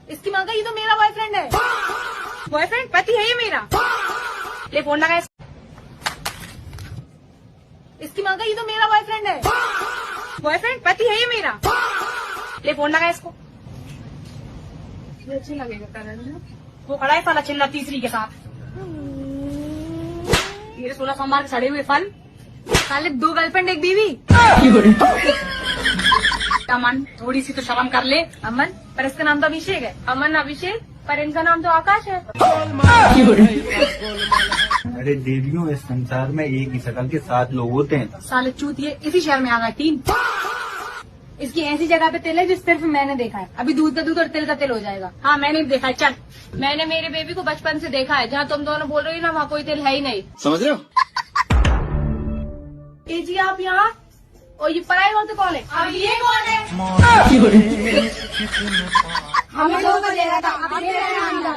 इसकी माँ का ये तो मेरा बॉयफ्रेंड है। बॉयफ्रेंड पति है ये मेरा। ले फोन लगा इसकी माँ का ये तो मेरा बॉयफ्रेंड है। बॉयफ्रेंड पति है ये मेरा। ले फोन लगा इसको। ये अच्छा लगेगा करण। वो खड़ा है साला चिल्ला तीसरी के साथ। ये 16 सोमवार के सड़े हुए फल। साले 2 गर्लफ्रेंड 1 बीवी। अमन थोड़ी सी तो शर्म कर ले। अमन पर इसका नाम तो अभिषेक है। अमन अभिषेक पर इनका नाम तो आकाश है। अरे देवियों, इस संसार में एक ही शकल के 7 लोग होते हैं। साले चूतिए इसी शहर में आ गए 3। इसकी ऐसी जगह पे तिल है जो सिर्फ मैंने देखा है। अभी दूध का दूध और तिल का तिल हो जाएगा। हाँ मैंने भी देखा है। चल मैंने मेरे बेबी को बचपन से देखा है। जहाँ तुम दोनों बोल रही हो ना वहाँ कोई तिल है ही नहीं। समझ रहे हो? ए जी आप यहाँ। और ये पराई औरत कौन है? अब ये कौन है? हमें लोगों को दे रहा था। अब ये रहा है अंदर।